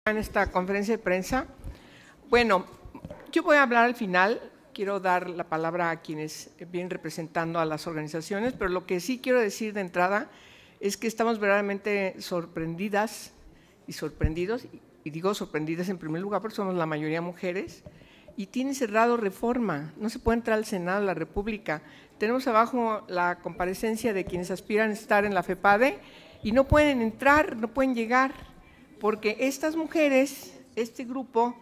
En esta conferencia de prensa. Bueno, yo voy a hablar al final, quiero dar la palabra a quienes vienen representando a las organizaciones, pero lo que sí quiero decir de entrada es que estamos verdaderamente sorprendidas y sorprendidos, y digo sorprendidas en primer lugar porque somos la mayoría mujeres, y tiene cerrado Reforma, no se puede entrar al Senado de la República. Tenemos abajo la comparecencia de quienes aspiran a estar en la FEPADE y no pueden entrar, no pueden llegar, porque estas mujeres, este grupo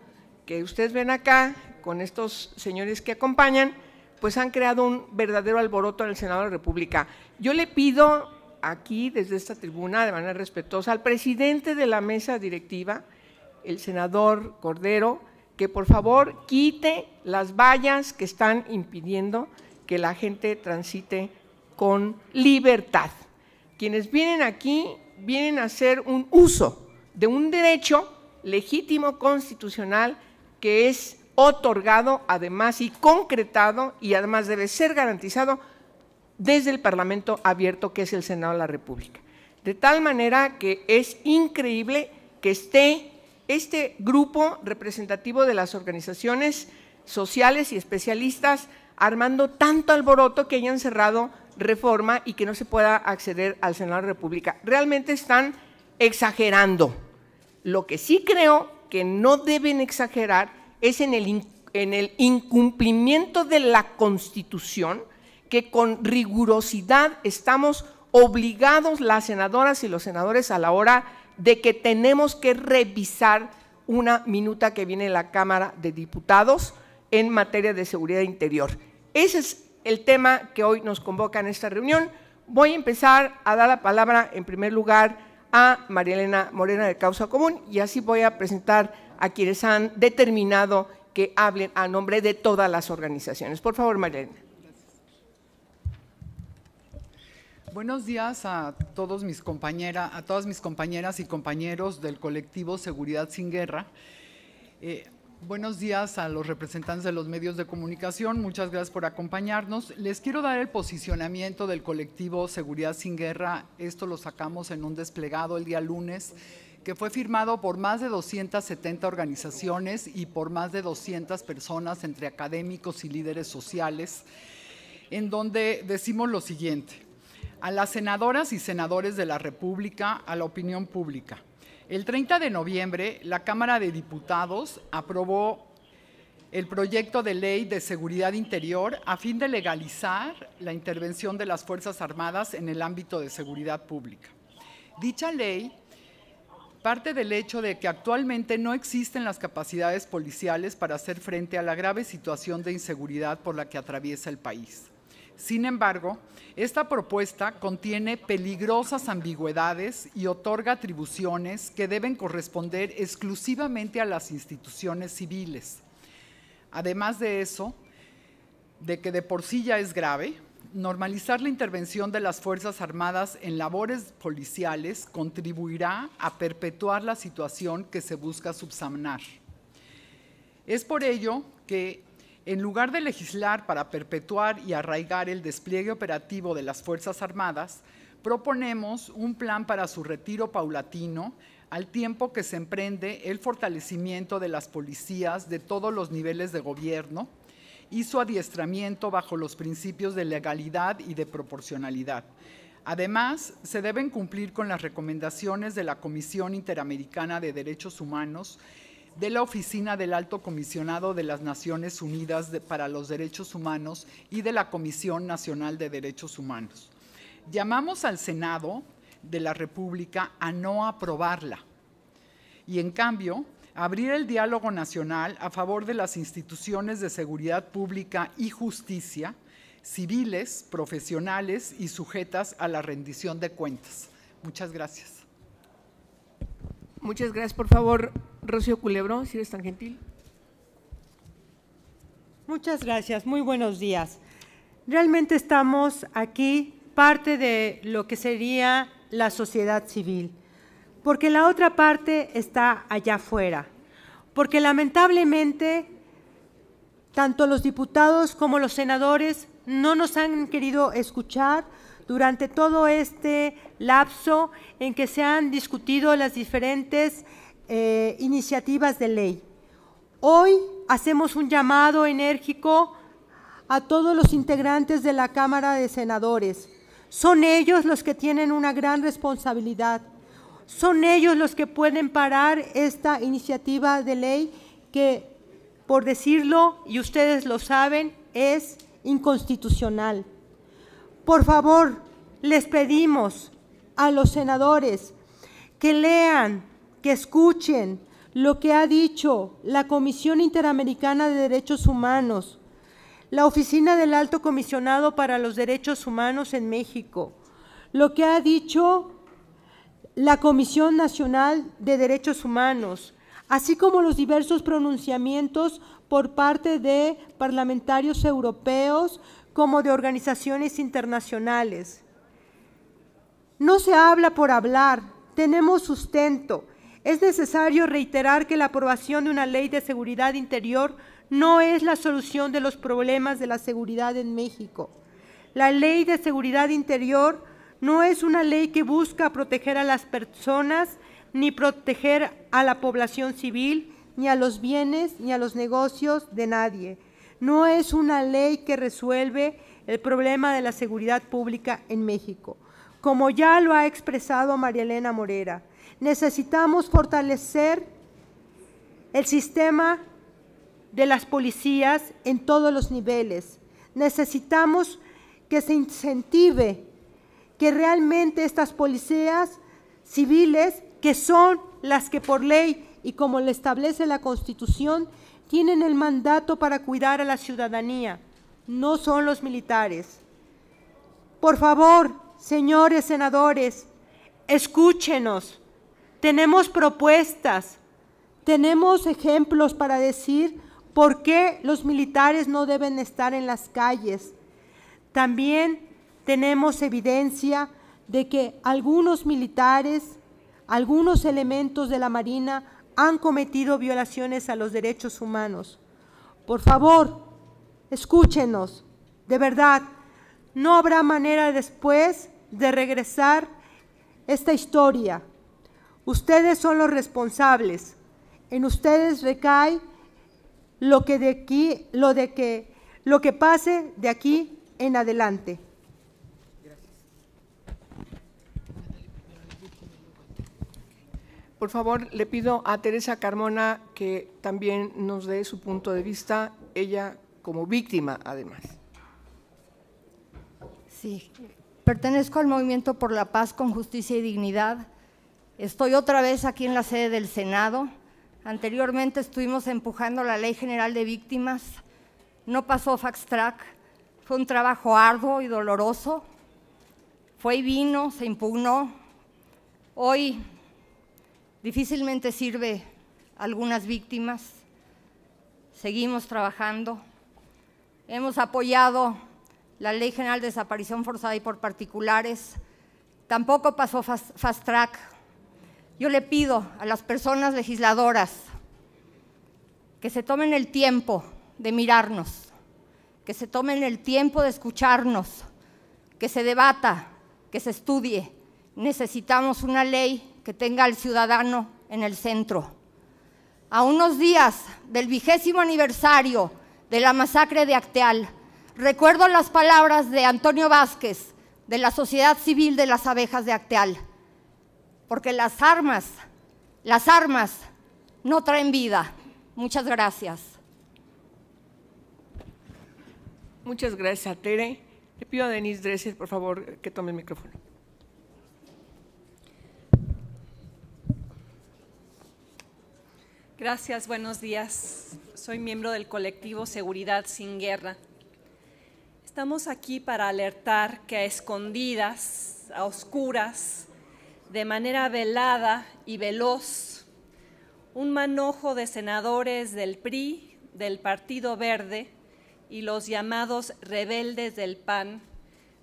que ustedes ven acá, con estos señores que acompañan, pues han creado un verdadero alboroto en el Senado de la República. Yo le pido aquí, desde esta tribuna, de manera respetuosa, al presidente de la mesa directiva, el senador Cordero, que por favor quite las vallas que están impidiendo que la gente transite con libertad. Quienes vienen aquí vienen a hacer un uso de un derecho legítimo constitucional que es otorgado además y concretado y además debe ser garantizado desde el Parlamento abierto que es el Senado de la República. De tal manera que es increíble que esté este grupo representativo de las organizaciones sociales y especialistas armando tanto alboroto que hayan cerrado Reforma y que no se pueda acceder al Senado de la República. Realmente están exagerando. Lo que sí creo que no deben exagerar es en el incumplimiento de la Constitución, que con rigurosidad estamos obligados las senadoras y los senadores a la hora de que tenemos que revisar una minuta que viene de la Cámara de Diputados en materia de seguridad interior. Ese es el tema que hoy nos convoca en esta reunión. Voy a empezar a dar la palabra en primer lugar a María Elena Morena de Causa Común y así voy a presentar a quienes han determinado que hablen a nombre de todas las organizaciones. Por favor, María Elena. Buenos días a todas mis compañeras y compañeros del colectivo Seguridad Sin Guerra. Buenos días a los representantes de los medios de comunicación, muchas gracias por acompañarnos. Les quiero dar el posicionamiento del colectivo Seguridad Sin Guerra. Esto lo sacamos en un desplegado el día lunes, que fue firmado por más de 270 organizaciones y por más de 200 personas, entre académicos y líderes sociales, en donde decimos lo siguiente: a las senadoras y senadores de la República, a la opinión pública. El 30 de noviembre, la Cámara de Diputados aprobó el proyecto de ley de seguridad interior a fin de legalizar la intervención de las Fuerzas Armadas en el ámbito de seguridad pública. Dicha ley parte del hecho de que actualmente no existen las capacidades policiales para hacer frente a la grave situación de inseguridad por la que atraviesa el país. Sin embargo, esta propuesta contiene peligrosas ambigüedades y otorga atribuciones que deben corresponder exclusivamente a las instituciones civiles. Además de eso, de que de por sí ya es grave, normalizar la intervención de las Fuerzas Armadas en labores policiales contribuirá a perpetuar la situación que se busca subsanar. Es por ello que, en lugar de legislar para perpetuar y arraigar el despliegue operativo de las Fuerzas Armadas, proponemos un plan para su retiro paulatino, al tiempo que se emprende el fortalecimiento de las policías de todos los niveles de gobierno y su adiestramiento bajo los principios de legalidad y de proporcionalidad. Además, se deben cumplir con las recomendaciones de la Comisión Interamericana de Derechos Humanos, de la Oficina del Alto Comisionado de las Naciones Unidas para los Derechos Humanos y de la Comisión Nacional de Derechos Humanos. Llamamos al Senado de la República a no aprobarla y, en cambio, abrir el diálogo nacional a favor de las instituciones de seguridad pública y justicia, civiles, profesionales y sujetas a la rendición de cuentas. Muchas gracias. Muchas gracias. Por favor, Rocío Culebro, si eres tan gentil. Muchas gracias, muy buenos días. Realmente estamos aquí parte de lo que sería la sociedad civil, porque la otra parte está allá afuera, porque lamentablemente tanto los diputados como los senadores no nos han querido escuchar durante todo este lapso en que se han discutido las diferentes iniciativas de ley. Hoy hacemos un llamado enérgico a todos los integrantes de la Cámara de Senadores. Son ellos los que tienen una gran responsabilidad. Son ellos los que pueden parar esta iniciativa de ley que, por decirlo, y ustedes lo saben, es inconstitucional. Por favor, les pedimos a los senadores que lean, que escuchen lo que ha dicho la Comisión Interamericana de Derechos Humanos, la Oficina del Alto Comisionado para los Derechos Humanos en México, lo que ha dicho la Comisión Nacional de Derechos Humanos, así como los diversos pronunciamientos por parte de parlamentarios europeos como de organizaciones internacionales. No se habla por hablar, tenemos sustento. Es necesario reiterar que la aprobación de una ley de seguridad interior no es la solución de los problemas de la seguridad en México. La ley de seguridad interior no es una ley que busca proteger a las personas, ni proteger a la población civil, ni a los bienes, ni a los negocios de nadie. No es una ley que resuelve el problema de la seguridad pública en México. Como ya lo ha expresado María Elena Morera, necesitamos fortalecer el sistema de las policías en todos los niveles. Necesitamos que se incentive que realmente estas policías civiles, que son las que por ley y como lo establece la Constitución, tienen el mandato para cuidar a la ciudadanía, no son los militares. Por favor, señores senadores, escúchenos. Tenemos propuestas, tenemos ejemplos para decir por qué los militares no deben estar en las calles. También tenemos evidencia de que algunos militares, algunos elementos de la Marina han cometido violaciones a los derechos humanos. Por favor, escúchenos, de verdad, no habrá manera después de regresar esta historia. Ustedes son los responsables, en ustedes recae lo que pase de aquí en adelante. Por favor, le pido a Teresa Carmona que también nos dé su punto de vista, ella como víctima además. Sí, pertenezco al Movimiento por la Paz con Justicia y Dignidad. Estoy otra vez aquí en la sede del Senado. Anteriormente estuvimos empujando la Ley General de Víctimas. No pasó fast track. Fue un trabajo arduo y doloroso. Fue y vino, se impugnó. Hoy difícilmente sirve a algunas víctimas. Seguimos trabajando. Hemos apoyado la Ley General de Desaparición Forzada y por particulares. Tampoco pasó fast track. Yo le pido a las personas legisladoras que se tomen el tiempo de mirarnos, que se tomen el tiempo de escucharnos, que se debata, que se estudie. Necesitamos una ley que tenga al ciudadano en el centro. A unos días del 20º aniversario de la masacre de Acteal, recuerdo las palabras de Antonio Vázquez, de la Sociedad Civil de las Abejas de Acteal, porque las armas no traen vida. Muchas gracias. Muchas gracias a Tere. Le pido a Denise Dresser, por favor, que tome el micrófono. Gracias, buenos días. Soy miembro del colectivo Seguridad Sin Guerra. Estamos aquí para alertar que a escondidas, a oscuras, de manera velada y veloz, un manojo de senadores del PRI, del Partido Verde y los llamados rebeldes del PAN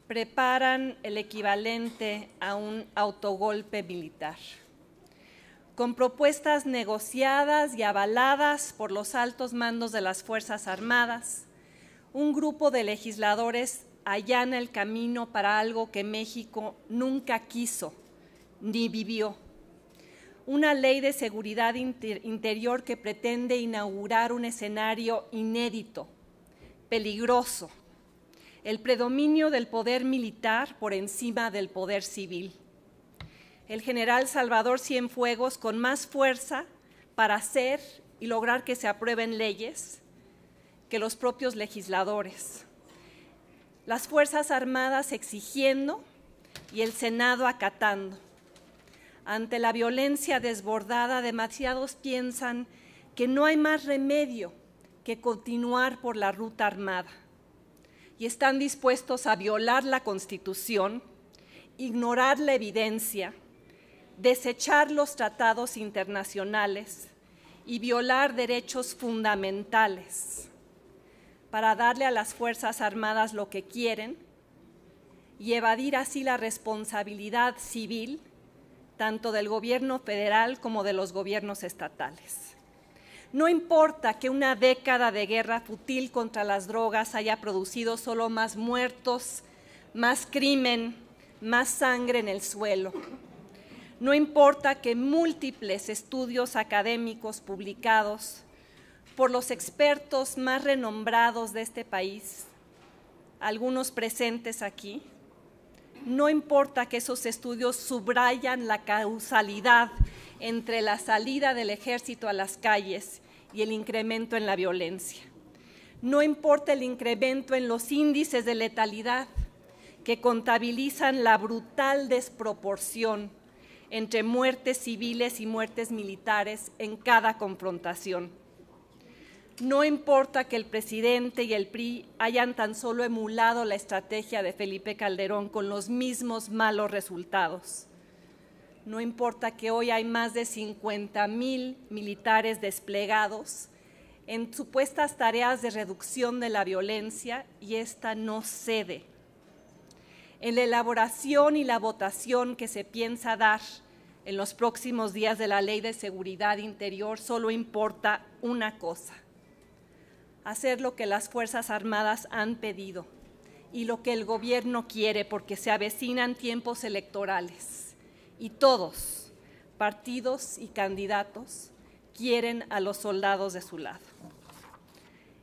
preparan el equivalente a un autogolpe militar. Con propuestas negociadas y avaladas por los altos mandos de las Fuerzas Armadas, un grupo de legisladores allana el camino para algo que México nunca quiso ni vivió. una ley de seguridad interior que pretende inaugurar un escenario inédito, peligroso, el predominio del poder militar por encima del poder civil. El general Salvador Cienfuegos con más fuerza para hacer y lograr que se aprueben leyes que los propios legisladores. Las Fuerzas Armadas exigiendo y el Senado acatando. Ante la violencia desbordada, demasiados piensan que no hay más remedio que continuar por la ruta armada y están dispuestos a violar la Constitución, ignorar la evidencia, desechar los tratados internacionales y violar derechos fundamentales para darle a las Fuerzas Armadas lo que quieren y evadir así la responsabilidad civil tanto del gobierno federal como de los gobiernos estatales. No importa que una década de guerra fútil contra las drogas haya producido solo más muertos, más crimen, más sangre en el suelo. No importa que múltiples estudios académicos publicados por los expertos más renombrados de este país, algunos presentes aquí, no importa que esos estudios subrayan la causalidad entre la salida del ejército a las calles y el incremento en la violencia. No importa el incremento en los índices de letalidad que contabilizan la brutal desproporción entre muertes civiles y muertes militares en cada confrontación. No importa que el presidente y el PRI hayan tan solo emulado la estrategia de Felipe Calderón con los mismos malos resultados. No importa que hoy hay más de 50,000 militares desplegados en supuestas tareas de reducción de la violencia y esta no cede. En la elaboración y la votación que se piensa dar en los próximos días de la Ley de Seguridad Interior solo importa una cosa: hacer lo que las Fuerzas Armadas han pedido y lo que el gobierno quiere, porque se avecinan tiempos electorales y todos, partidos y candidatos, quieren a los soldados de su lado.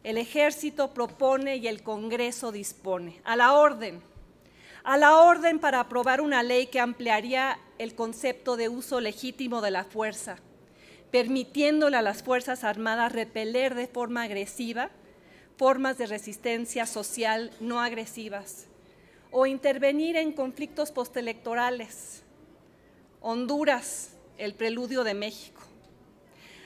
El Ejército propone y el Congreso dispone. A la orden para aprobar una ley que ampliaría el concepto de uso legítimo de la fuerza, permitiéndole a las Fuerzas Armadas repeler de forma agresiva formas de resistencia social no agresivas o intervenir en conflictos postelectorales. Honduras, el preludio de México.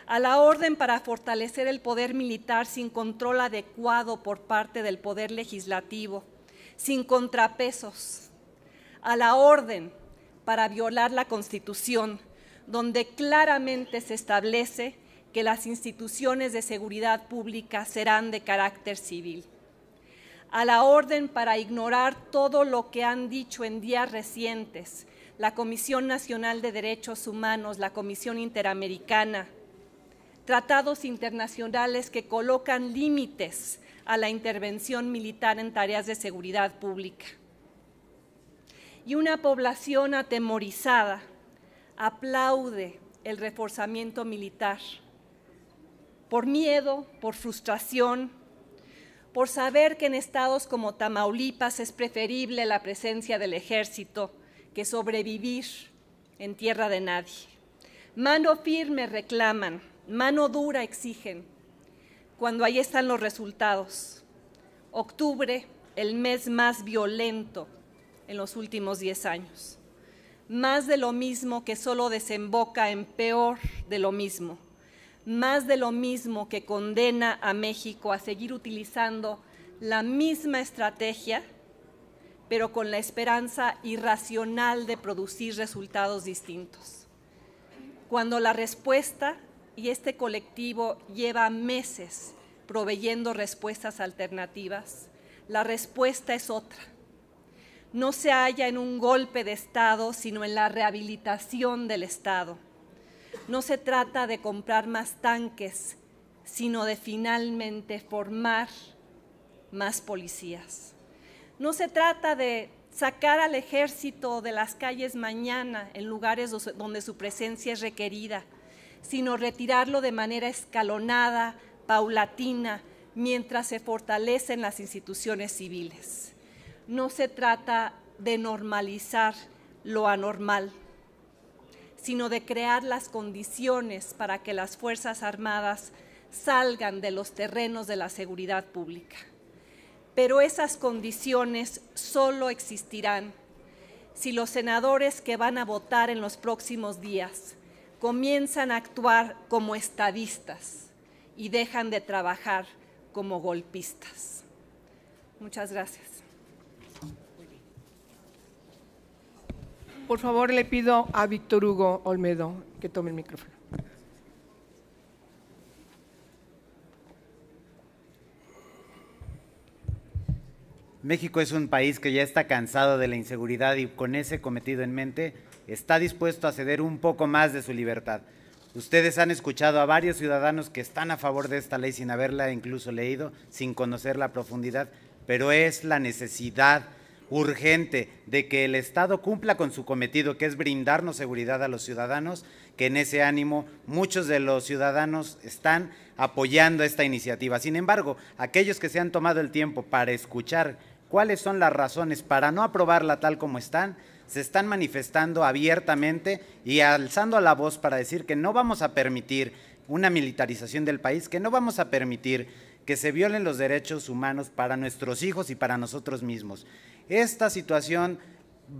A la orden para fortalecer el poder militar sin control adecuado por parte del poder legislativo, sin contrapesos. A la orden para violar la Constitución, donde claramente se establece que las instituciones de seguridad pública serán de carácter civil. A la orden para ignorar todo lo que han dicho en días recientes la Comisión Nacional de Derechos Humanos, la Comisión Interamericana, tratados internacionales que colocan límites a la intervención militar en tareas de seguridad pública. Y una población atemorizada aplaude el reforzamiento militar por miedo, por frustración, por saber que en estados como Tamaulipas es preferible la presencia del ejército que sobrevivir en tierra de nadie. Mano firme reclaman, mano dura exigen, cuando ahí están los resultados. Octubre, el mes más violento en los últimos 10 años. Más de lo mismo que solo desemboca en peor de lo mismo. Más de lo mismo que condena a México a seguir utilizando la misma estrategia, pero con la esperanza irracional de producir resultados distintos. Cuando la respuesta, y este colectivo lleva meses proveyendo respuestas alternativas, la respuesta es otra. No se halla en un golpe de Estado, sino en la rehabilitación del Estado. No se trata de comprar más tanques, sino de finalmente formar más policías. No se trata de sacar al ejército de las calles mañana en lugares donde su presencia es requerida, sino retirarlo de manera escalonada, paulatina, mientras se fortalecen las instituciones civiles. No se trata de normalizar lo anormal, sino de crear las condiciones para que las Fuerzas Armadas salgan de los terrenos de la seguridad pública. Pero esas condiciones solo existirán si los senadores que van a votar en los próximos días comienzan a actuar como estadistas y dejan de trabajar como golpistas. Muchas gracias. Por favor, le pido a Víctor Hugo Olmedo que tome el micrófono. México es un país que ya está cansado de la inseguridad y con ese cometido en mente está dispuesto a ceder un poco más de su libertad. Ustedes han escuchado a varios ciudadanos que están a favor de esta ley sin haberla incluso leído, sin conocerla a profundidad, pero es la necesidad urgente de que el Estado cumpla con su cometido, que es brindarnos seguridad a los ciudadanos, que en ese ánimo muchos de los ciudadanos están apoyando esta iniciativa. Sin embargo, aquellos que se han tomado el tiempo para escuchar cuáles son las razones para no aprobarla tal como están, se están manifestando abiertamente y alzando la voz para decir que no vamos a permitir una militarización del país, que no vamos a permitir que se violen los derechos humanos para nuestros hijos y para nosotros mismos. Esta situación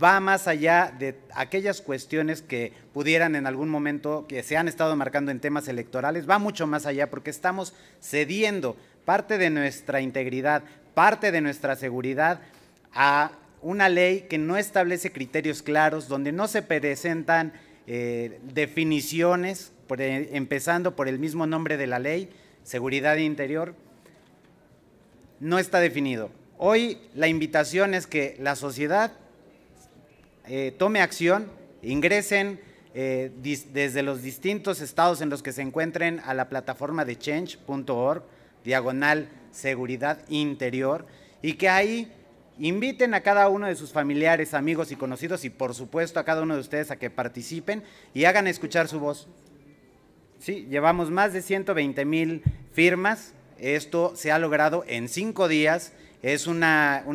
va más allá de aquellas cuestiones que pudieran en algún momento, que se han estado marcando en temas electorales, va mucho más allá porque estamos cediendo parte de nuestra integridad, parte de nuestra seguridad a una ley que no establece criterios claros, donde no se presentan definiciones, empezando por el mismo nombre de la ley, seguridad interior, no está definido. Hoy la invitación es que la sociedad tome acción, ingresen desde los distintos estados en los que se encuentren a la plataforma de change.org/seguridad interior y que ahí inviten a cada uno de sus familiares, amigos y conocidos y por supuesto a cada uno de ustedes a que participen y hagan escuchar su voz. Sí, llevamos más de 120,000 firmas, esto se ha logrado en 5 días, es un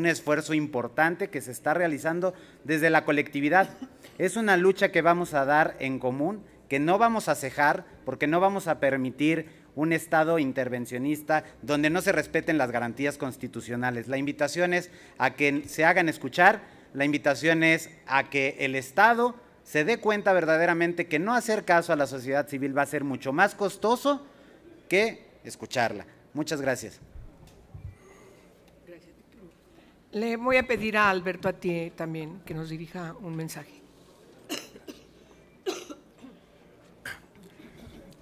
esfuerzo importante que se está realizando desde la colectividad, es una lucha que vamos a dar en común, que no vamos a cejar porque no vamos a permitir un Estado intervencionista donde no se respeten las garantías constitucionales. La invitación es a que se hagan escuchar, la invitación es a que el Estado se dé cuenta verdaderamente que no hacer caso a la sociedad civil va a ser mucho más costoso que escucharla. Muchas gracias. Le voy a pedir a Alberto Atié también que nos dirija un mensaje.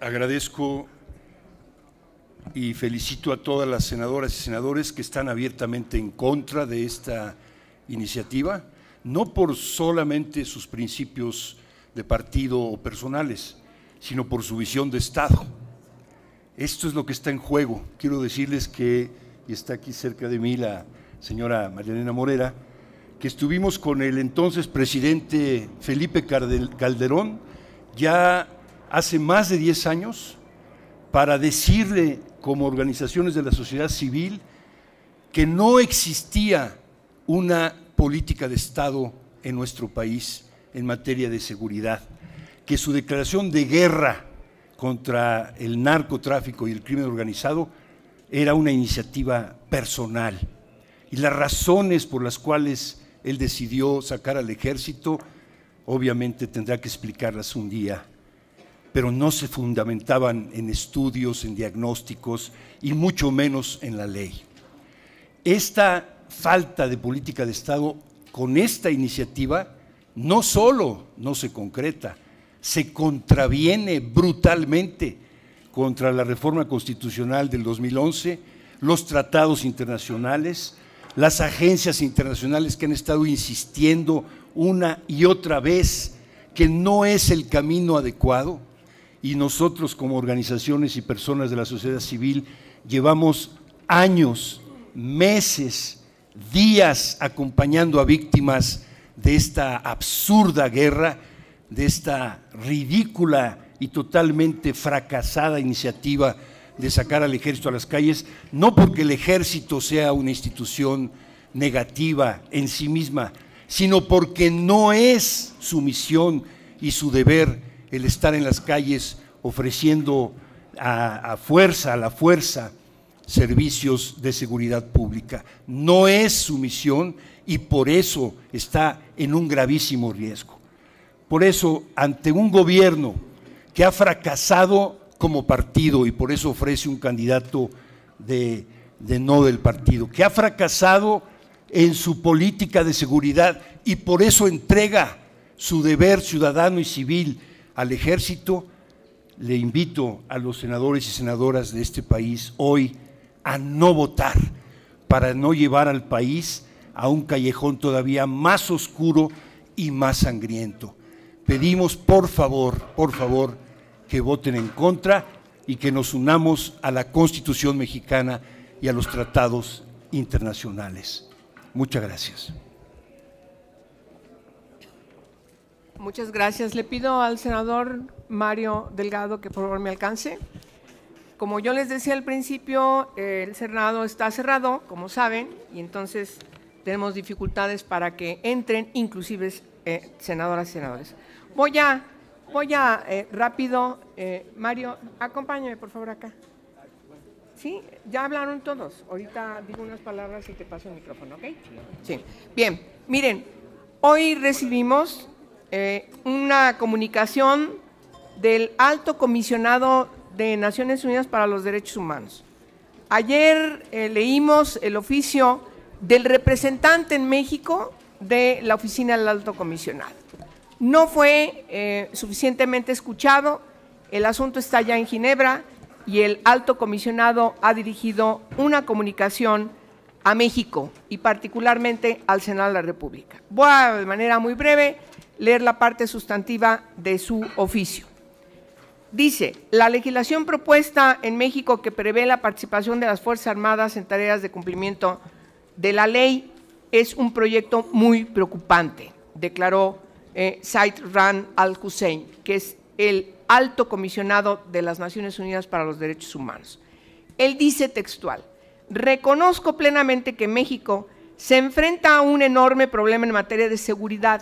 Agradezco y felicito a todas las senadoras y senadores que están abiertamente en contra de esta iniciativa, no por solamente sus principios de partido o personales, sino por su visión de Estado. Esto es lo que está en juego. Quiero decirles que, y está aquí cerca de mí la señora María Elena Morera, que estuvimos con el entonces presidente Felipe Calderón ya hace más de 10 años para decirle como organizaciones de la sociedad civil que no existía una política de Estado en nuestro país en materia de seguridad, que su declaración de guerra contra el narcotráfico y el crimen organizado era una iniciativa personal. Y las razones por las cuales él decidió sacar al ejército, obviamente tendrá que explicarlas un día, pero no se fundamentaban en estudios, en diagnósticos y mucho menos en la ley. Esta falta de política de Estado con esta iniciativa no solo no se concreta, se contraviene brutalmente contra la reforma constitucional del 2011, los tratados internacionales, las agencias internacionales que han estado insistiendo una y otra vez que no es el camino adecuado, y nosotros como organizaciones y personas de la sociedad civil llevamos años, meses días acompañando a víctimas de esta absurda guerra, de esta ridícula y totalmente fracasada iniciativa de sacar al ejército a las calles, no porque el ejército sea una institución negativa en sí misma, sino porque no es su misión y su deber el estar en las calles ofreciendo a la fuerza, servicios de seguridad pública. No es su misión y por eso está en un gravísimo riesgo. Por eso, ante un gobierno que ha fracasado como partido y por eso ofrece un candidato de no del partido, que ha fracasado en su política de seguridad y por eso entrega su deber ciudadano y civil al ejército, le invito a los senadores y senadoras de este país hoy a no votar para no llevar al país a un callejón todavía más oscuro y más sangriento. Pedimos por favor, que voten en contra y que nos unamos a la Constitución mexicana y a los tratados internacionales. Muchas gracias. Muchas gracias. Le pido al senador Mario Delgado que por favor me alcance. Como yo les decía al principio, el Senado está cerrado, como saben, y entonces tenemos dificultades para que entren, inclusive senadoras y senadores. Voy a rápido, Mario, acompáñame por favor acá. Sí, ya hablaron todos. Ahorita digo unas palabras y te paso el micrófono, ¿ok? Sí. Bien, miren, hoy recibimos una comunicación del Alto Comisionado de Naciones Unidas para los Derechos Humanos. Ayer leímos el oficio del representante en México de la Oficina del Alto Comisionado. No fue suficientemente escuchado, el asunto está ya en Ginebra y el Alto Comisionado ha dirigido una comunicación a México y particularmente al Senado de la República. Voy a, de manera muy breve, leer la parte sustantiva de su oficio. Dice, la legislación propuesta en México que prevé la participación de las Fuerzas Armadas en tareas de cumplimiento de la ley es un proyecto muy preocupante, declaró Said Rand al-Hussein, que es el Alto Comisionado de las Naciones Unidas para los Derechos Humanos. Él dice textual, reconozco plenamente que México se enfrenta a un enorme problema en materia de seguridad,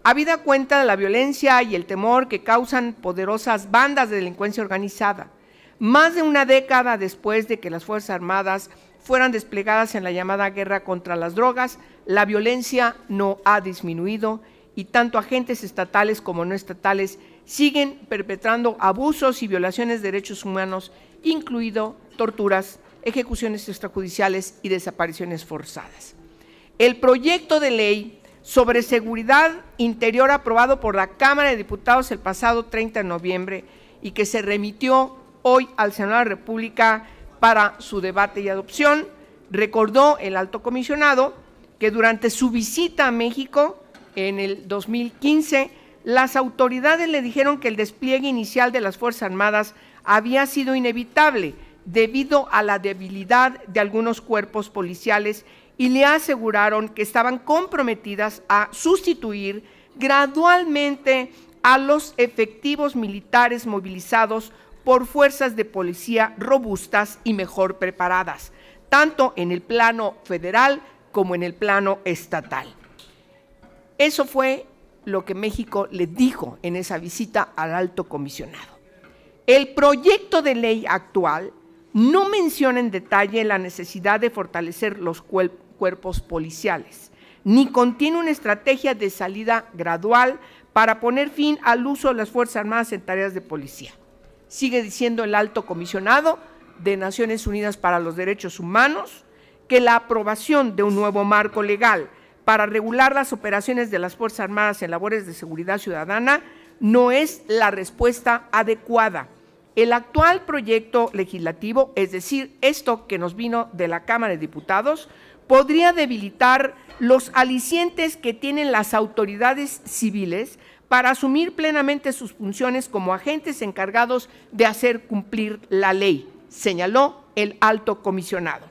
habida cuenta de la violencia y el temor que causan poderosas bandas de delincuencia organizada. Más de una década después de que las Fuerzas Armadas fueran desplegadas en la llamada guerra contra las drogas, la violencia no ha disminuido y tanto agentes estatales como no estatales siguen perpetrando abusos y violaciones de derechos humanos, incluido torturas, ejecuciones extrajudiciales y desapariciones forzadas. El proyecto de ley sobre seguridad interior aprobado por la Cámara de Diputados el pasado 30 de noviembre y que se remitió hoy al Senado de la República para su debate y adopción, recordó el Alto Comisionado que durante su visita a México en el 2015, las autoridades le dijeron que el despliegue inicial de las Fuerzas Armadas había sido inevitable debido a la debilidad de algunos cuerpos policiales y le aseguraron que estaban comprometidas a sustituir gradualmente a los efectivos militares movilizados por fuerzas de policía robustas y mejor preparadas, tanto en el plano federal como en el plano estatal. Eso fue lo que México le dijo en esa visita al Alto Comisionado. El proyecto de ley actual no menciona en detalle la necesidad de fortalecer los cuerpos policiales, ni contiene una estrategia de salida gradual para poner fin al uso de las Fuerzas Armadas en tareas de policía. Sigue diciendo el Alto Comisionado de Naciones Unidas para los Derechos Humanos que la aprobación de un nuevo marco legal para regular las operaciones de las Fuerzas Armadas en labores de seguridad ciudadana no es la respuesta adecuada. El actual proyecto legislativo, es decir, esto que nos vino de la Cámara de Diputados, podría debilitar los alicientes que tienen las autoridades civiles para asumir plenamente sus funciones como agentes encargados de hacer cumplir la ley, señaló el Alto Comisionado.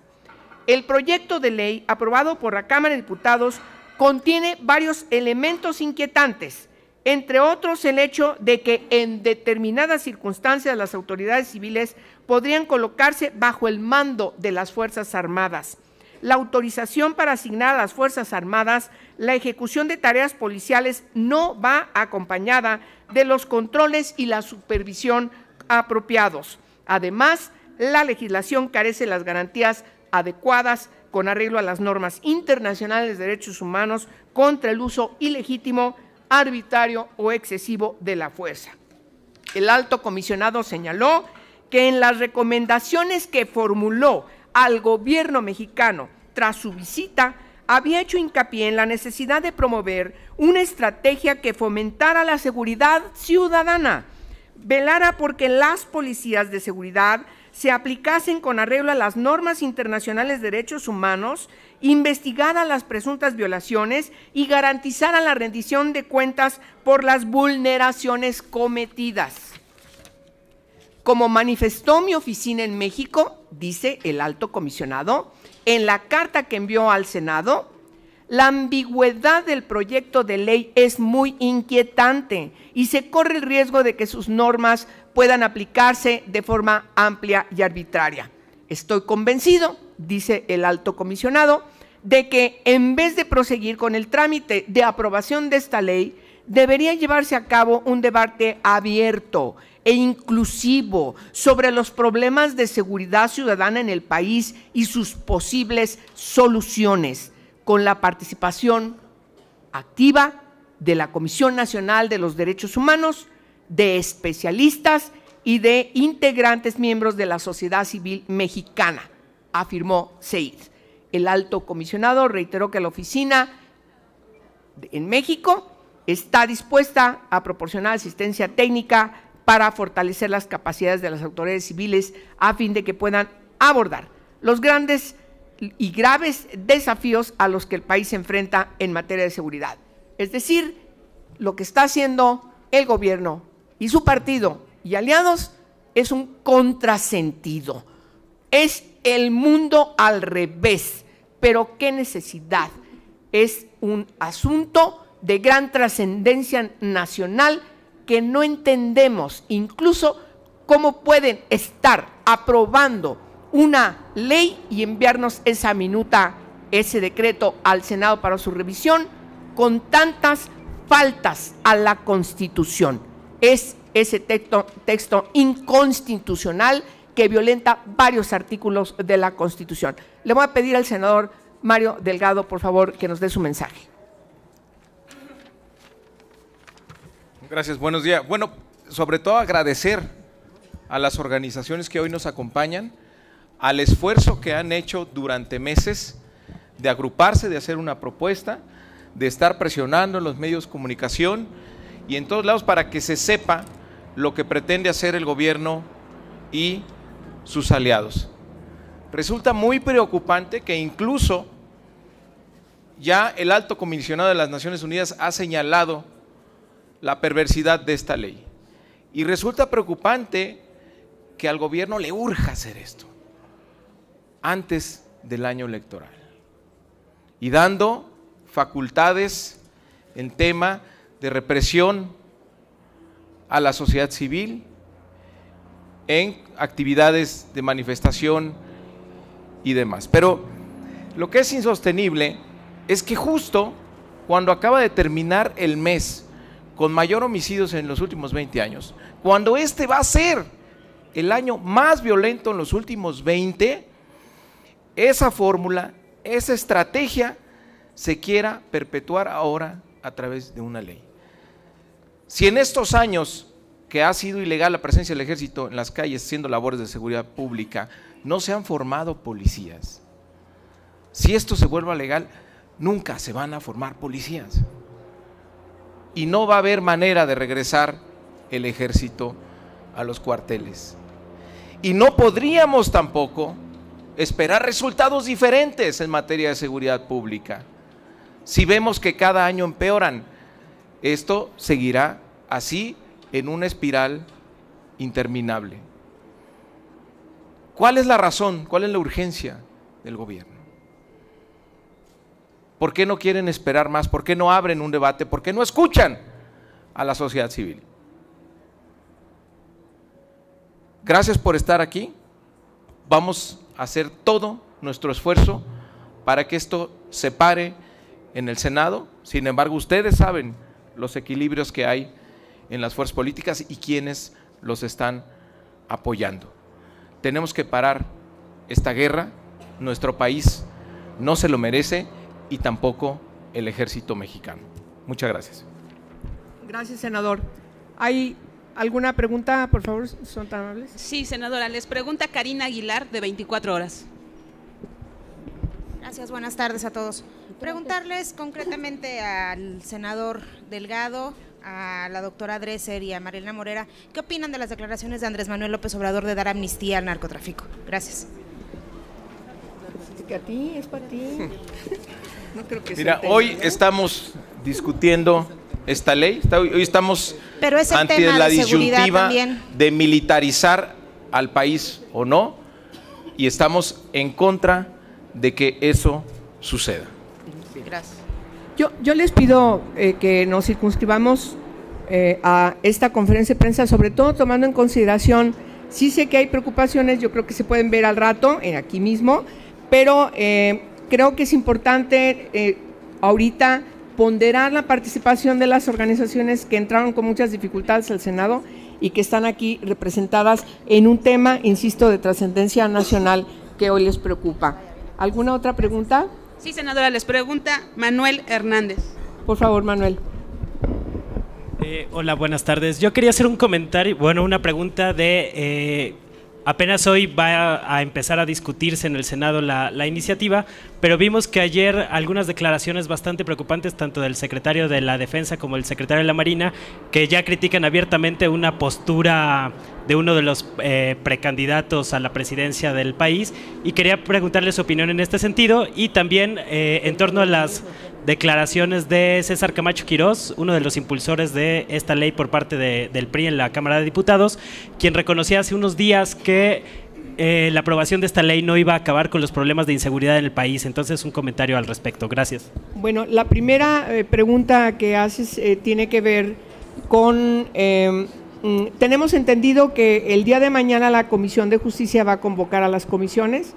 el proyecto de ley aprobado por la Cámara de Diputados contiene varios elementos inquietantes, entre otros el hecho de que en determinadas circunstancias las autoridades civiles podrían colocarse bajo el mando de las Fuerzas Armadas. La autorización para asignar a las Fuerzas Armadas la ejecución de tareas policiales no va acompañada de los controles y la supervisión apropiados. Además, la legislación carece de las garantías adecuadas con arreglo a las normas internacionales de derechos humanos contra el uso ilegítimo, arbitrario o excesivo de la fuerza. El alto comisionado señaló que en las recomendaciones que formuló al gobierno mexicano tras su visita, había hecho hincapié en la necesidad de promover una estrategia que fomentara la seguridad ciudadana, velara porque las policías de seguridad se aplicasen con arreglo a las normas internacionales de derechos humanos, investigara las presuntas violaciones y garantizara la rendición de cuentas por las vulneraciones cometidas. Como manifestó mi oficina en México, dice el alto comisionado, en la carta que envió al Senado, la ambigüedad del proyecto de ley es muy inquietante y se corre el riesgo de que sus normas puedan aplicarse de forma amplia y arbitraria. Estoy convencido, dice el alto comisionado, de que en vez de proseguir con el trámite de aprobación de esta ley, debería llevarse a cabo un debate abierto e inclusivo sobre los problemas de seguridad ciudadana en el país y sus posibles soluciones, con la participación activa de la Comisión Nacional de los Derechos Humanos, de especialistas y de integrantes miembros de la sociedad civil mexicana, afirmó Seid. El alto comisionado reiteró que la oficina en México está dispuesta a proporcionar asistencia técnica para fortalecer las capacidades de las autoridades civiles a fin de que puedan abordar los grandes y graves desafíos a los que el país se enfrenta en materia de seguridad. Es decir, lo que está haciendo el gobierno y su partido y aliados es un contrasentido. Es el mundo al revés, pero qué necesidad. Es un asunto de gran trascendencia nacional que no entendemos, incluso cómo pueden estar aprobando una ley y enviarnos esa minuta, ese decreto al Senado para su revisión, con tantas faltas a la Constitución. Es ese texto inconstitucional que violenta varios artículos de la Constitución. Le voy a pedir al senador Mario Delgado, por favor, que nos dé su mensaje. Gracias, buenos días. Bueno, sobre todo agradecer a las organizaciones que hoy nos acompañan, al esfuerzo que han hecho durante meses de agruparse, de hacer una propuesta, de estar presionando en los medios de comunicación y en todos lados para que se sepa lo que pretende hacer el gobierno y sus aliados. Resulta muy preocupante que incluso ya el alto comisionado de las Naciones Unidas ha señalado la perversidad de esta ley. Y resulta preocupante que al gobierno le urja hacer esto antes del año electoral y dando facultades en tema de represión a la sociedad civil en actividades de manifestación y demás. Pero lo que es insostenible es que justo cuando acaba de terminar el mes con mayor homicidios en los últimos 20 años, cuando este va a ser el año más violento en los últimos 20, esa fórmula, esa estrategia se quiera perpetuar ahora a través de una ley. Si en estos años que ha sido ilegal la presencia del ejército en las calles haciendo labores de seguridad pública, no se han formado policías, si esto se vuelve legal, nunca se van a formar policías. Y no va a haber manera de regresar el ejército a los cuarteles. Y no podríamos tampoco esperar resultados diferentes en materia de seguridad pública. Si vemos que cada año empeoran, esto seguirá así en una espiral interminable. ¿Cuál es la razón? ¿Cuál es la urgencia del gobierno? ¿Por qué no quieren esperar más? ¿Por qué no abren un debate? ¿Por qué no escuchan a la sociedad civil? Gracias por estar aquí. Vamos a hacer todo nuestro esfuerzo para que esto se pare en el Senado. Sin embargo, ustedes saben los equilibrios que hay en las fuerzas políticas y quienes los están apoyando. Tenemos que parar esta guerra. Nuestro país no se lo merece y tampoco el ejército mexicano. Muchas gracias. Gracias, senador. ¿Hay alguna pregunta, por favor? ¿Son tan amables? Sí, senadora. Les pregunta Karina Aguilar, de 24 horas. Gracias, buenas tardes a todos. Preguntarles concretamente al senador Delgado, a la doctora Dresser y a Marielena Morera, ¿qué opinan de las declaraciones de Andrés Manuel López Obrador de dar amnistía al narcotráfico? Gracias. Es que a ti, es para ti. No creo que Mira, hoy estamos discutiendo esta ley, hoy estamos ante la disyuntiva de militarizar al país o no, y estamos en contra de que eso suceda. Gracias. Yo les pido que nos circunscribamos a esta conferencia de prensa, sobre todo tomando en consideración, sí sé que hay preocupaciones, yo creo que se pueden ver al rato, aquí mismo, pero creo que es importante ahorita ponderar la participación de las organizaciones que entraron con muchas dificultades al Senado y que están aquí representadas en un tema, insisto, de trascendencia nacional que hoy les preocupa. ¿Alguna otra pregunta? Sí, senadora, les pregunta Manuel Hernández. Por favor, Manuel. Hola, buenas tardes. Yo quería hacer un comentario, bueno, una pregunta de… apenas hoy va a empezar a discutirse en el Senado la iniciativa, pero vimos que ayer algunas declaraciones bastante preocupantes, tanto del secretario de la Defensa como el secretario de la Marina, que ya critican abiertamente una postura de uno de los precandidatos a la presidencia del país, y quería preguntarle su opinión en este sentido, y también en torno a las declaraciones de César Camacho Quirós, uno de los impulsores de esta ley por parte del PRI en la Cámara de Diputados, quien reconocía hace unos días que la aprobación de esta ley no iba a acabar con los problemas de inseguridad en el país. Entonces, un comentario al respecto. Gracias. Bueno, la primera pregunta que haces tiene que ver con… tenemos entendido que el día de mañana la Comisión de Justicia va a convocar a las comisiones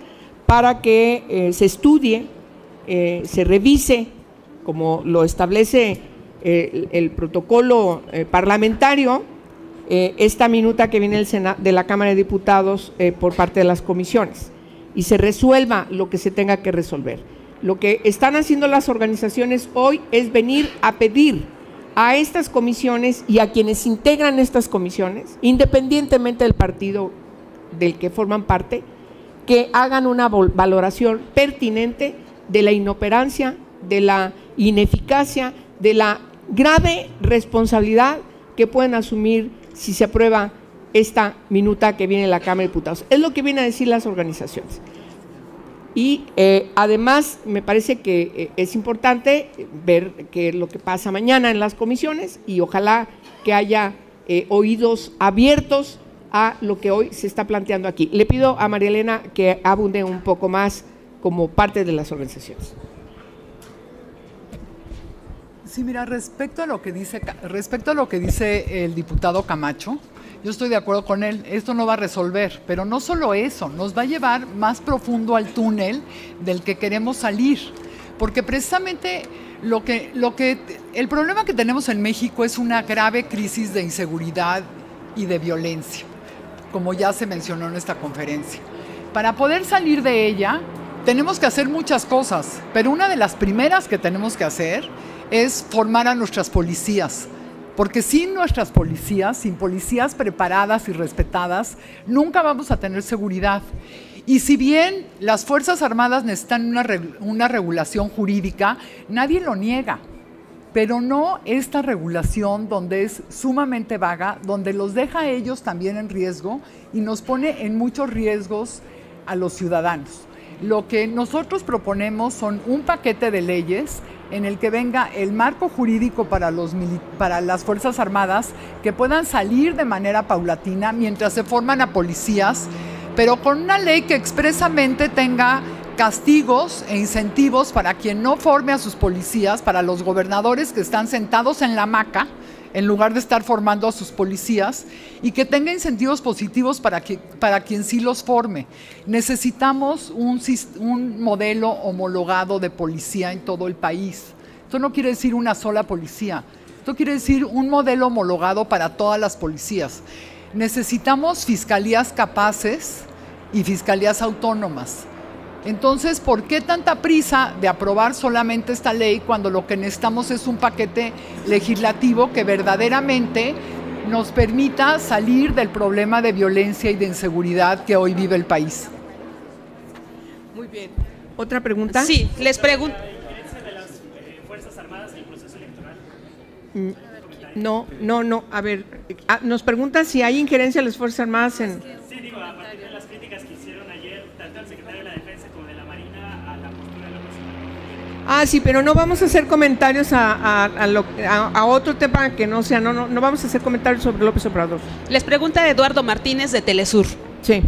para que se estudie, se revise, como lo establece el protocolo parlamentario, esta minuta que viene de la Cámara de Diputados por parte de las comisiones, y se resuelva lo que se tenga que resolver. Lo que están haciendo las organizaciones hoy es venir a pedir a estas comisiones y a quienes integran estas comisiones, independientemente del partido del que forman parte, que hagan una valoración pertinente de la inoperancia, de la ineficacia, de la grave responsabilidad que pueden asumir si se aprueba esta minuta que viene de la Cámara de Diputados. Es lo que vienen a decir las organizaciones. Y además me parece que es importante ver qué es lo que pasa mañana en las comisiones, y ojalá que haya oídos abiertos a lo que hoy se está planteando aquí. Le pido a María Elena que abunde un poco más como parte de las organizaciones. Sí, mira, respecto a lo que dice el diputado Camacho, yo estoy de acuerdo con él. El no va a resolver, pero no solo eso, nos va a llevar más profundo al túnel del que queremos salir, porque precisamente el problema que tenemos en México es una grave crisis de inseguridad y de violencia, como ya se mencionó en esta conferencia. Para poder salir de ella, tenemos que hacer muchas cosas, pero una de las primeras que tenemos que hacer es formar a nuestras policías, porque sin nuestras policías, sin policías preparadas y respetadas, nunca vamos a tener seguridad. Y si bien las Fuerzas Armadas necesitan una regulación jurídica, nadie lo niega, pero no esta regulación donde es sumamente vaga, donde los deja a ellos también en riesgo y nos pone en muchos riesgos a los ciudadanos. Lo que nosotros proponemos son un paquete de leyes en el que venga el marco jurídico para las Fuerzas Armadas, que puedan salir de manera paulatina mientras se forman a policías, pero con una ley que expresamente tenga castigos e incentivos para quien no forme a sus policías, para los gobernadores que están sentados en la hamaca, en lugar de estar formando a sus policías, y que tenga incentivos positivos para quien sí los forme. Necesitamos un modelo homologado de policía en todo el país. Esto no quiere decir una sola policía, esto quiere decir un modelo homologado para todas las policías. Necesitamos fiscalías capaces y fiscalías autónomas. Entonces, ¿por qué tanta prisa de aprobar solamente esta ley cuando lo que necesitamos es un paquete legislativo que verdaderamente nos permita salir del problema de violencia y de inseguridad que hoy vive el país? Muy bien. ¿Otra pregunta? Sí, les pregunto. No. A ver, nos pregunta si hay injerencia de las Fuerzas Armadas en... Sí, digo, a partir de las críticas que hicieron ayer, tanto al secretario de la Defensa como de la Marina, a la postura de la persona. Sí, pero no vamos a hacer comentarios a otro tema que no sea, no vamos a hacer comentarios sobre López Obrador. Les pregunta Eduardo Martínez de Telesur. Sí.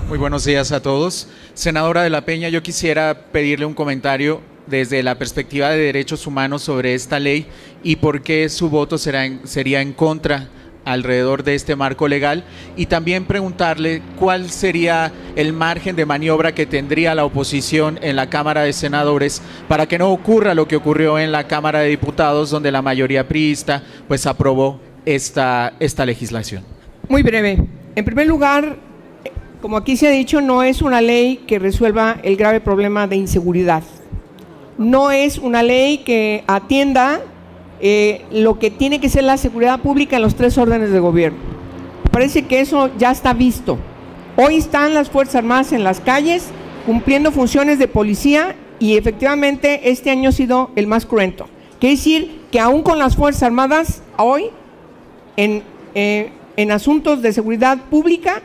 Muy buenos días a todos. Senadora de la Peña, yo quisiera pedirle un comentario desde la perspectiva de derechos humanos sobre esta ley y por qué su voto sería en contra alrededor de este marco legal, y también preguntarle cuál sería el margen de maniobra que tendría la oposición en la Cámara de Senadores para que no ocurra lo que ocurrió en la Cámara de Diputados, donde la mayoría priista pues aprobó esta legislación. Muy breve. En primer lugar, como aquí se ha dicho, no es una ley que resuelva el grave problema de inseguridad. No es una ley que atienda lo que tiene que ser la seguridad pública en los 3 órdenes de gobierno. Parece que eso ya está visto. Hoy están las Fuerzas Armadas en las calles cumpliendo funciones de policía y efectivamente este año ha sido el más cruento. Quiere decir que aún con las Fuerzas Armadas hoy en asuntos de seguridad pública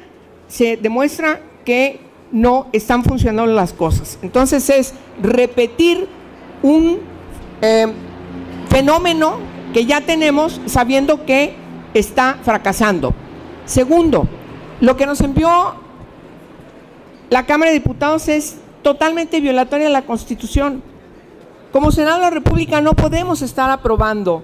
se demuestra que no están funcionando las cosas. Entonces es repetir un fenómeno que ya tenemos sabiendo que está fracasando. Segundo, lo que nos envió la Cámara de Diputados es totalmente violatoria de la Constitución. Como Senado de la República no podemos estar aprobando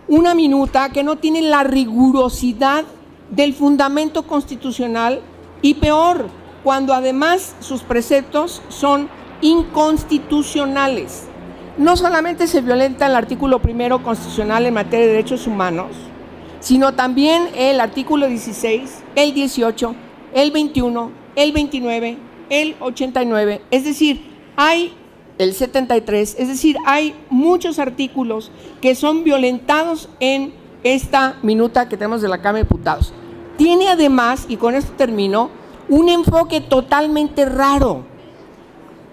una minuta que no tiene la rigurosidad del fundamento constitucional y peor, cuando además sus preceptos son inconstitucionales. No solamente se violenta el artículo 1 constitucional en materia de derechos humanos, sino también el artículo 16, el 18, el 21, el 29, el 89, es decir, hay el 73, es decir, hay muchos artículos que son violentados en esta minuta que tenemos de la Cámara de Diputados. Tiene además, y con esto termino, un enfoque totalmente raro.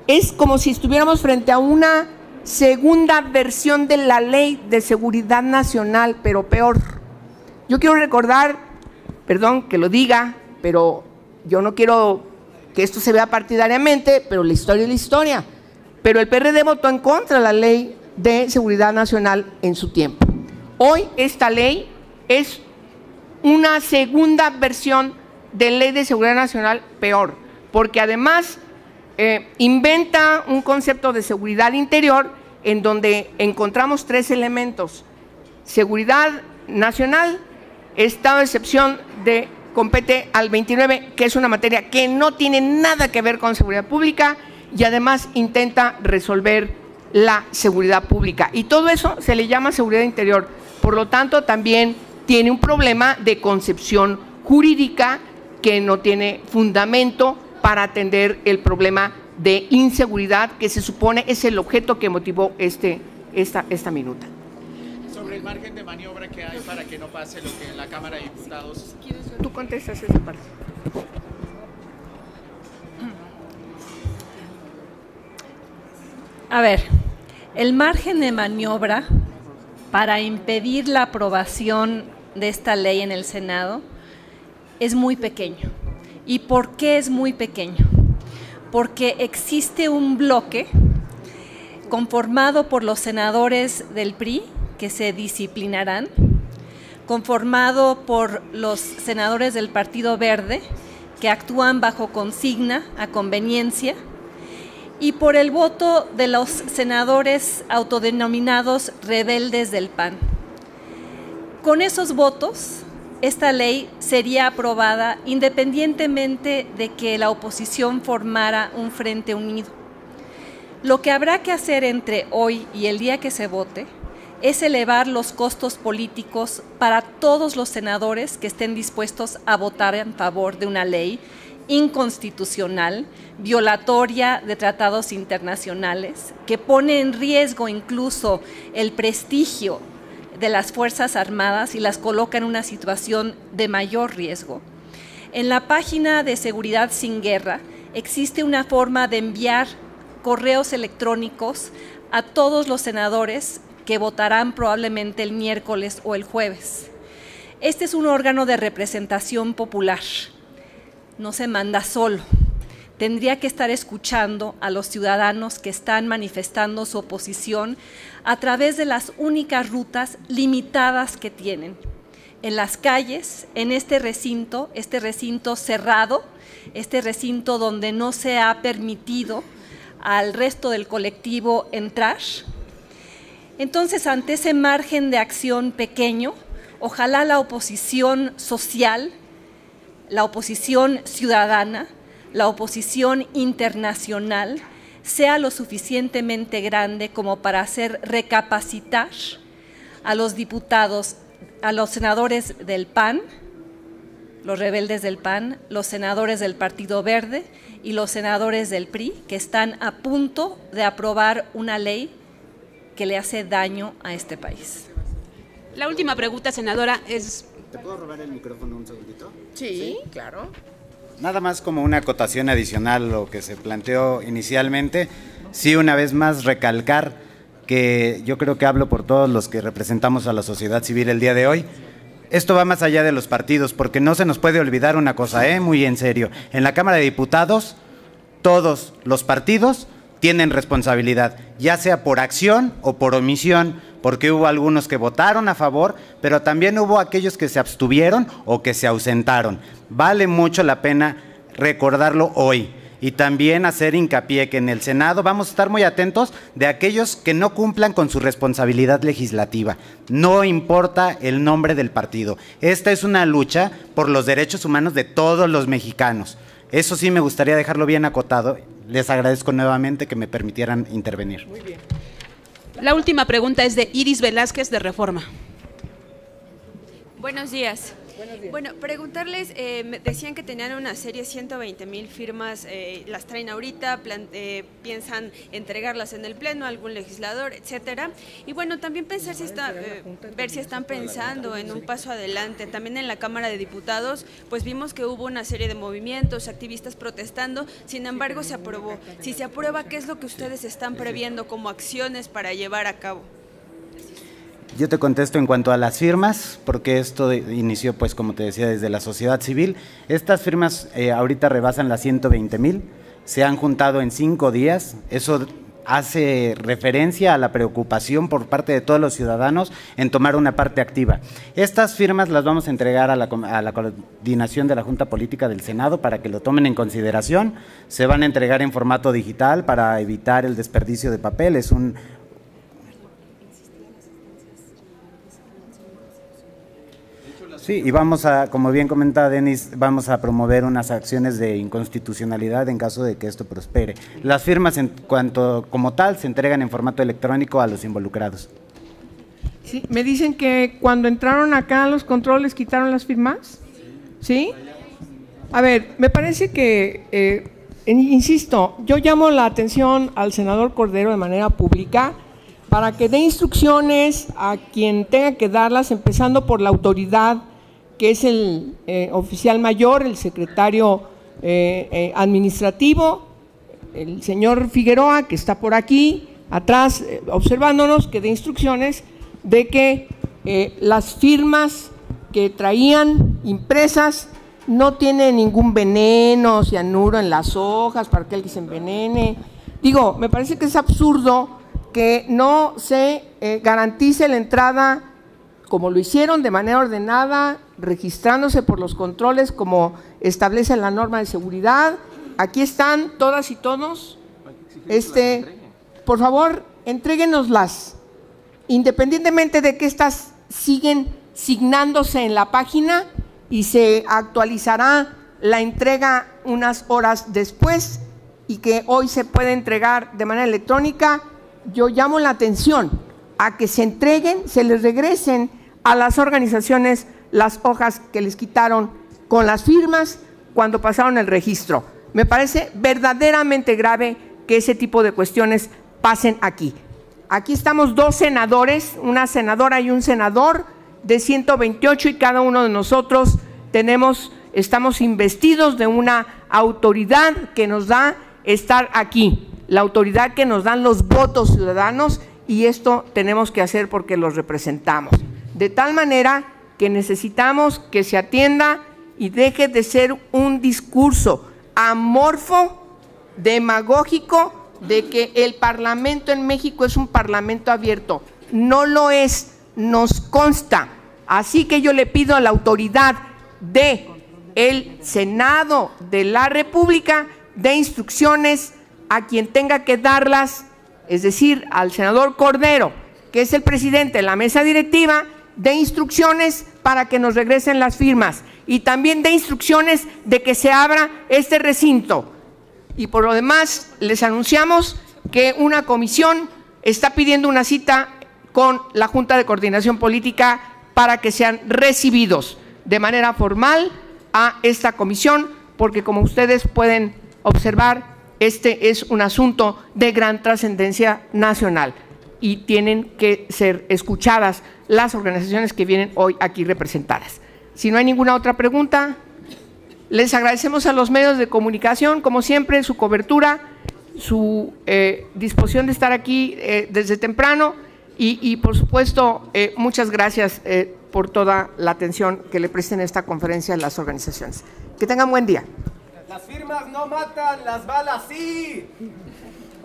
Es como si estuviéramos frente a una segunda versión de la Ley de Seguridad Nacional, pero peor. Yo quiero recordar, perdón que lo diga, pero yo no quiero que esto se vea partidariamente, pero la historia es la historia. Pero el PRD votó en contra de la Ley de Seguridad Nacional en su tiempo. Hoy esta ley es una segunda versión de Ley de Seguridad Nacional peor, porque además inventa un concepto de seguridad interior en donde encontramos 3 elementos: seguridad nacional, estado de excepción compete al 29, que es una materia que no tiene nada que ver con seguridad pública, y además intenta resolver la seguridad pública. Y todo eso se le llama seguridad interior. Por lo tanto, también tiene un problema de concepción jurídica que no tiene fundamento para atender el problema de inseguridad que se supone es el objeto que motivó esta minuta. Sobre el margen de maniobra que hay para que no pase lo que en la Cámara de Diputados. Tú contestas esa parte. A ver, el margen de maniobra para impedir la aprobación de esta ley en el Senado es muy pequeño. ¿Y por qué es muy pequeño? Porque existe un bloque conformado por los senadores del PRI, que se disciplinarán, conformado por los senadores del Partido Verde, que actúan bajo consigna a conveniencia, y por el voto de los senadores autodenominados rebeldes del PAN. Con esos votos, esta ley sería aprobada independientemente de que la oposición formara un frente unido. Lo que habrá que hacer entre hoy y el día que se vote es elevar los costos políticos para todos los senadores que estén dispuestos a votar en favor de una ley inconstitucional, violatoria de tratados internacionales, que pone en riesgo incluso el prestigio de las Fuerzas Armadas y las coloca en una situación de mayor riesgo. En la página de Seguridad Sin Guerra existe una forma de enviar correos electrónicos a todos los senadores que votarán probablemente el miércoles o el jueves. Este es un órgano de representación popular. No se manda solo. Tendría que estar escuchando a los ciudadanos que están manifestando su oposición a través de las únicas rutas limitadas que tienen. En las calles, en este recinto cerrado, este recinto donde no se ha permitido al resto del colectivo entrar. Entonces, ante ese margen de acción pequeño, ojalá la oposición social, la oposición ciudadana, la oposición internacional sea lo suficientemente grande como para hacer recapacitar a los diputados, a los senadores del PAN, los rebeldes del PAN, los senadores del Partido Verde y los senadores del PRI, que están a punto de aprobar una ley que le hace daño a este país. La última pregunta, senadora, es... ¿Te puedo robar el micrófono un segundito? Sí, claro. Nada más como una acotación adicional a lo que se planteó inicialmente. Sí, una vez más recalcar que yo creo que hablo por todos los que representamos a la sociedad civil el día de hoy. Esto va más allá de los partidos, porque no se nos puede olvidar una cosa, muy en serio. En la Cámara de Diputados, todos los partidos tienen responsabilidad, ya sea por acción o por omisión, porque hubo algunos que votaron a favor, pero también hubo aquellos que se abstuvieron o que se ausentaron. Vale mucho la pena recordarlo hoy y también hacer hincapié que en el Senado vamos a estar muy atentos de aquellos que no cumplan con su responsabilidad legislativa. No importa el nombre del partido. Esta es una lucha por los derechos humanos de todos los mexicanos. Eso sí me gustaría dejarlo bien acotado. Les agradezco nuevamente que me permitieran intervenir. Muy bien. La última pregunta es de Iris Velázquez, de Reforma. Buenos días. Bueno, preguntarles, me decían que tenían una serie de 120,000 firmas, las traen ahorita, piensan entregarlas en el Pleno a algún legislador, etcétera. Y bueno, también pensar si ver si están pensando en un paso adelante. También en la Cámara de Diputados, pues vimos que hubo una serie de movimientos, activistas protestando, sin embargo se aprobó. Si se aprueba, ¿qué es lo que ustedes están previendo como acciones para llevar a cabo? Yo te contesto en cuanto a las firmas, porque esto inició, pues como te decía, desde la sociedad civil. Estas firmas ahorita rebasan las 120,000, se han juntado en 5 días, eso hace referencia a la preocupación por parte de todos los ciudadanos en tomar una parte activa. Estas firmas las vamos a entregar a la coordinación de la Junta Política del Senado para que lo tomen en consideración. Se van a entregar en formato digital para evitar el desperdicio de papel. Es un... Sí, y vamos a, como bien comentaba Denis, vamos a promover unas acciones de inconstitucionalidad en caso de que esto prospere. Las firmas, en cuanto como tal, se entregan en formato electrónico a los involucrados. Sí, me dicen que cuando entraron acá los controles quitaron las firmas, ¿sí? A ver, me parece que, insisto, yo llamo la atención al senador Cordero de manera pública para que dé instrucciones a quien tenga que darlas, empezando por la autoridad, que es el oficial mayor, el secretario administrativo, el señor Figueroa, que está por aquí, atrás, observándonos, que dé instrucciones de que las firmas que traían impresas no tienen ningún veneno, cianuro en las hojas para que alguien se envenene. Digo, me parece que es absurdo que no se garantice la entrada, como lo hicieron de manera ordenada, registrándose por los controles como establece la norma de seguridad. Aquí están todas y todos. Por favor, entréguenoslas. Independientemente de que estas siguen signándose en la página y se actualizará la entrega unas horas después y que hoy se puede entregar de manera electrónica, yo llamo la atención a que se entreguen, se les regresen a las organizaciones las hojas que les quitaron con las firmas cuando pasaron el registro. Me parece verdaderamente grave que ese tipo de cuestiones pasen aquí. Aquí estamos 2 senadores, una senadora y un senador de 128 y cada uno de nosotros estamos investidos de una autoridad que nos da estar aquí, la autoridad que nos dan los votos ciudadanos, y esto tenemos que hacer porque los representamos. De tal manera que necesitamos que se atienda y deje de ser un discurso amorfo, demagógico, de que el Parlamento en México es un Parlamento abierto. No lo es, nos consta. Así que yo le pido a la autoridad del Senado de la República de instrucciones a quien tenga que darlas, es decir, al senador Cordero, que es el presidente de la mesa directiva, de instrucciones para que nos regresen las firmas y también de instrucciones de que se abra este recinto. Y por lo demás, les anunciamos que una comisión está pidiendo una cita con la Junta de Coordinación Política para que sean recibidos de manera formal a esta comisión, porque como ustedes pueden observar, este es un asunto de gran trascendencia nacional y tienen que ser escuchadas las organizaciones que vienen hoy aquí representadas. Si no hay ninguna otra pregunta, les agradecemos a los medios de comunicación, como siempre, su cobertura, su disposición de estar aquí desde temprano y por supuesto, muchas gracias por toda la atención que le presten a esta conferencia a las organizaciones. Que tengan buen día. Las firmas no matan, las balas sí.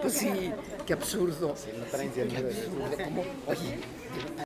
Pues sí, qué absurdo. Sí, no traen sentido.